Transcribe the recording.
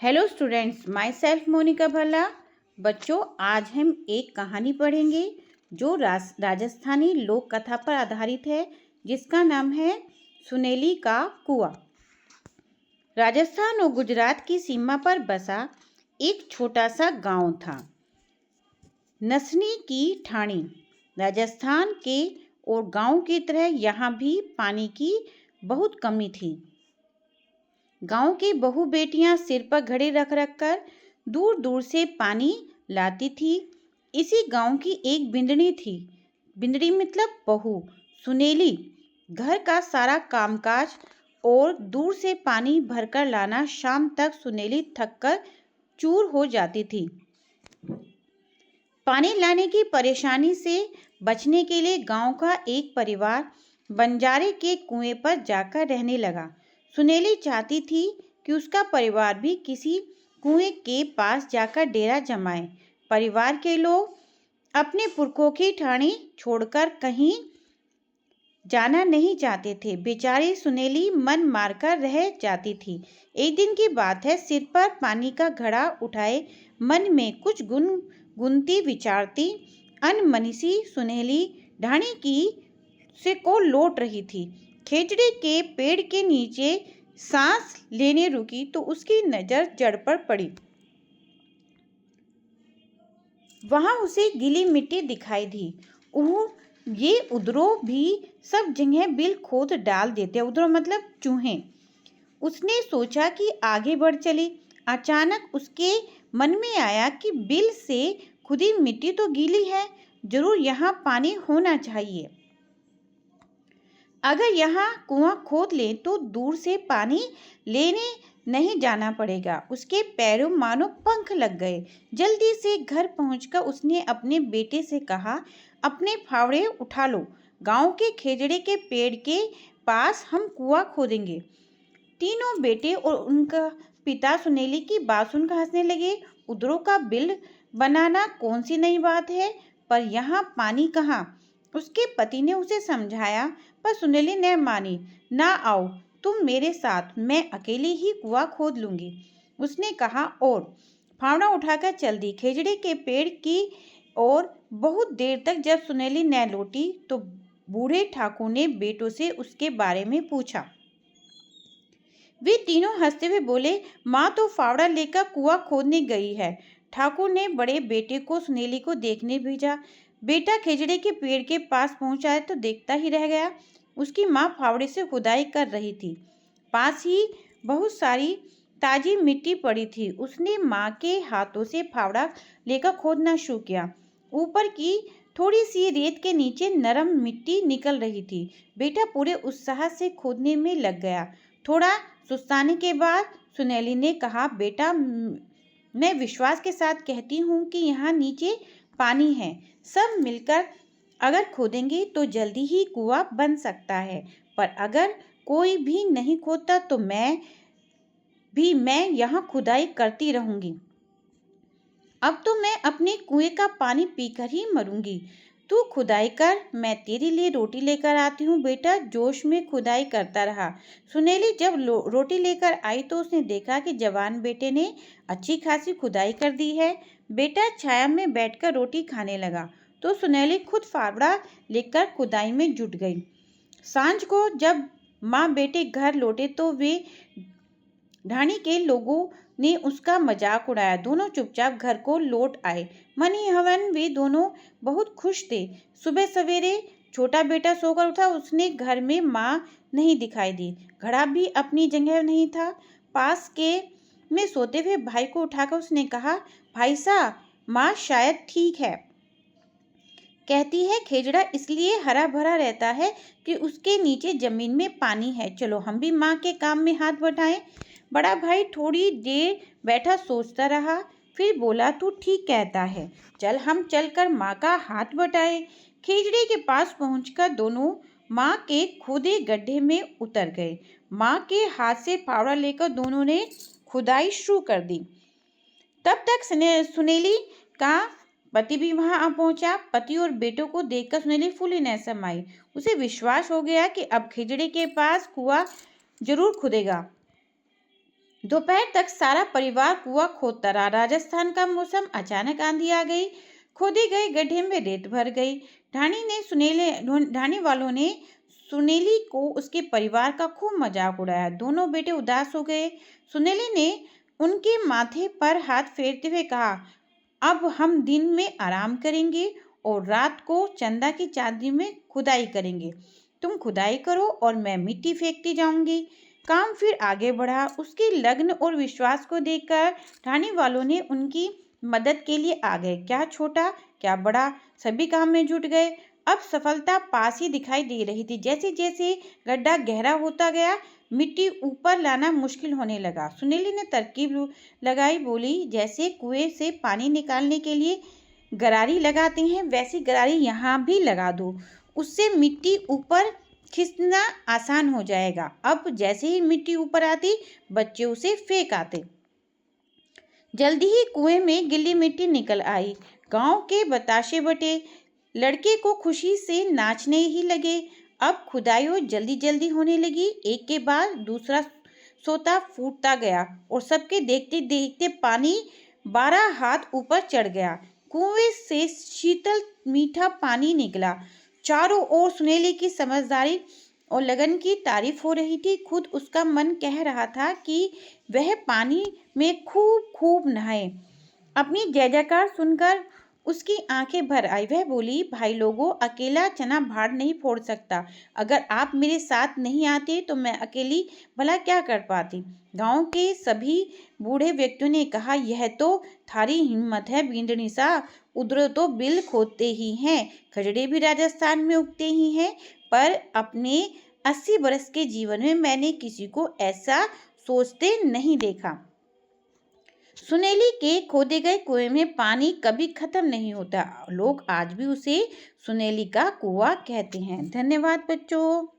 Hello students, myself Monika Bhalla. बच्चों, आज हम एक कहानी पढ़ेंगे जो राजस्थानी लोक कथा पर आधारित है, जिसका नाम है सुनेली का कुआं। राजस्थान और गुजरात की सीमा पर बसा एक छोटा सा गांव था, नसनी की ठाणी। राजस्थान के और गांव की तरह यहाँ भी पानी की बहुत कमी थी। गांव की बहू बेटियां सिर पर घड़े रख रख कर दूर दूर से पानी लाती थी। इसी गांव की एक बिंदनी थी। बिंदनी मतलब बहू, सुनेली। घर का सारा कामकाज और दूर से पानी भरकर लाना। शाम तक सुनेली थककर चूर हो जाती थी। पानी लाने की परेशानी से बचने के लिए गांव का एक परिवार बंजारे के कुएं पर जाकर रहने लगा। सुनेली चाहती थी कि उसका परिवार भी किसी कुएं के पास जाकर डेरा जमाए। परिवार के लोग अपने पुरखों की ठाणी छोड़कर कहीं जाना नहीं चाहते थे। बेचारी सुनेली मन मारकर रह जाती थी। एक दिन की बात है, सिर पर पानी का घड़ा उठाए मन में कुछ गुनती विचारती अनमनीसी सुनेली ढाणी की से को लौट रही थी। खेजड़े के पेड़ के नीचे सांस लेने रुकी तो उसकी नजर जड़ पर पड़ी। वहां उसे गीली मिट्टी दिखाई दी। ये उधरों भी सब जगह बिल खोद डाल देते। उधरों मतलब चूहे। उसने सोचा कि आगे बढ़ चले। अचानक उसके मन में आया कि बिल से खुदी मिट्टी तो गीली है, जरूर यहाँ पानी होना चाहिए। अगर यहाँ कुआं खोद ले तो दूर से पानी लेने नहीं जाना पड़ेगा। उसके पैरों मानो पंख लग गए। जल्दी से घर पहुंचकर उसने अपने बेटे से कहा, अपने फावड़े उठा लो, गांव के खेजड़े के पेड़ के पास हम कुआं खोदेंगे। तीनों बेटे और उनका पिता सुनेली की बात सुनकर हंसने लगे। उधरों का बिल बनाना कौन सी नई बात है, पर यहाँ पानी कहाँ। उसके पति ने उसे समझाया, पर सुनेली ने मानी। ना आओ तुम मेरे साथ, मैं अकेली ही कुआं खोद लूंगी, उसने कहा और फावड़ा उठाकर चल दी खेजड़े के पेड़ की। और बहुत देर तक जब सुनेली न लौटी तो बूढ़े ठाकुर ने बेटों से उसके बारे में पूछा। वे तीनों हंसते हुए बोले, माँ तो फावड़ा लेकर कुआं खोदने गई है। ठाकुर ने बड़े बेटे को सुनेली को देखने भेजा। बेटा खेजड़े के पेड़ के पास पहुंचा तो देखता ही रह गया। उसकी माँ फावड़े से खुदाई कर रही थी। पास ही बहुत सारी ताजी मिट्टी पड़ी थी। उसने माँ के हाथों से फावड़ा लेकर खोदना शुरू किया। ऊपर की थोड़ी सी रेत के नीचे नरम मिट्टी निकल रही थी। बेटा पूरे उत्साह से खोदने में लग गया। थोड़ा सुस्ताने के बाद सुनेली ने कहा, बेटा मैं विश्वास के साथ कहती हूँ कि यहाँ नीचे पानी है। सब मिलकर अगर खोदेंगे तो जल्दी ही कुआं बन सकता है, पर अगर कोई भी नहीं खोदता तो मैं यहाँ खुदाई करती रहूंगी। अब तो मैं अपने कुएं का पानी पीकर ही मरूंगी। तू खुदाई कर, मैं तेरे लिए रोटी लेकर आती हूँ। बेटा जोश में खुदाई करता रहा। सुनेली जब रोटी लेकर आई तो उसने देखा कि जवान बेटे ने अच्छी खासी खुदाई कर दी है। बेटा छाया में बैठकर रोटी खाने लगा तो सुनेली खुद फावड़ा लेकर खुदाई में जुट गई। सांझ को जब माँ बेटे घर लौटे तो वे ढाणी के लोगों ने उसका मजाक उड़ाया। दोनों चुपचाप घर को लौट आए। मन ही हवन वे दोनों बहुत खुश थे। सुबह सवेरे छोटा बेटा सोकर उठा। उसने घर में माँ नहीं दिखाई दी। घड़ा भी अपनी जगह नहीं था। पास के में सोते हुए भाई को उठाकर उसने कहा, भाई साहब, माँ शायद ठीक है। कहती है खेजड़ा इसलिए हरा भरा रहता है कि उसके नीचे जमीन में पानी है। चलो हम भी माँ के काम में हाथ बटाएं। बड़ा भाई थोड़ी देर बैठा सोचता रहा, फिर बोला, तू ठीक कहता है, चल हम चलकर माँ का हाथ बटाएं। खेजड़े के पास पहुंचकर दोनों माँ के खोदे गड्ढे में उतर गए। माँ के हाथ से फावड़ा लेकर दोनों ने खुदाई शुरू कर दी। तब तक सुनेली का पति भी वहां आ पहुंचा। पति और बेटों को देखकर सुनेली फूली न समाई। उसे विश्वास हो गया कि अब खेजड़े के पास कुआं जरूर खुदेगा। दोपहर तक सारा परिवार कुआं खोदता रहा। राजस्थान का मौसम, अचानक आंधी आ गई। खोदे गए गड्ढे में रेत भर गई। ढाणी वालों ने सुनेली को उसके परिवार का खूब मजाक उड़ाया। दोनों बेटे उदास हो गए। सुनेली ने उनके माथे पर हाथ फेरते हुए कहा, अब हम दिन में आराम करेंगे और रात को चंदा की चांदी में खुदाई करेंगे। तुम खुदाई करो और मैं मिट्टी फेंकती जाऊंगी। काम फिर आगे बढ़ा। उसके लगन और विश्वास को देखकर ढाणी वालों ने उनकी मदद के लिए आ गए। क्या छोटा क्या बड़ा, सभी काम में जुट गए। अब सफलता पास ही दिखाई दे रही थी। जैसे जैसे गड्ढा गहरा होता गया, मिट्टी ऊपर लाना मुश्किल होने लगा। सुनीली ने तरकीब लगाई, बोली, जैसे कुएं से पानी निकालने के लिए गरारी लगाते हैं, वैसी गरारी यहाँ भी लगा दो। उससे मिट्टी ऊपर खींचना आसान हो जाएगा। अब जैसे ही मिट्टी ऊपर आती, बच्चे उसे फेंक आते। जल्दी ही कुएं में गिल्ली मिट्टी निकल आई। गांव के बताशे बटे। लड़के को खुशी से नाचने ही लगे। अब खुदाई जल्दी जल्दी होने लगी। एक के बाद दूसरा सोता फूटता गया और सबके देखते देखते पानी 12 हाथ ऊपर चढ़ गया। कुएं से शीतल मीठा पानी निकला। चारों ओर सुनेली की समझदारी और लगन की तारीफ हो रही थी। खुद उसका मन कह रहा था कि वह पानी में खूब खूब नहाए। अपनी जय जयकार सुनकर उसकी आंखें भर आई। वह बोली, भाई लोगों, अकेला चना भाड़ नहीं फोड़ सकता। अगर आप मेरे साथ नहीं आते तो मैं अकेली भला क्या कर पाती। गांव के सभी बूढ़े व्यक्तियों ने कहा, यह तो थारी हिम्मत है बींदनी सा। उधर तो बिल खोदते ही हैं, खजड़े भी राजस्थान में उगते ही हैं, पर अपने 80 बरस के जीवन में मैंने किसी को ऐसा सोचते नहीं देखा। सुनेली के खोदे गए कुएं में पानी कभी खत्म नहीं होता। लोग आज भी उसे सुनेली का कुआं कहते हैं। धन्यवाद बच्चों।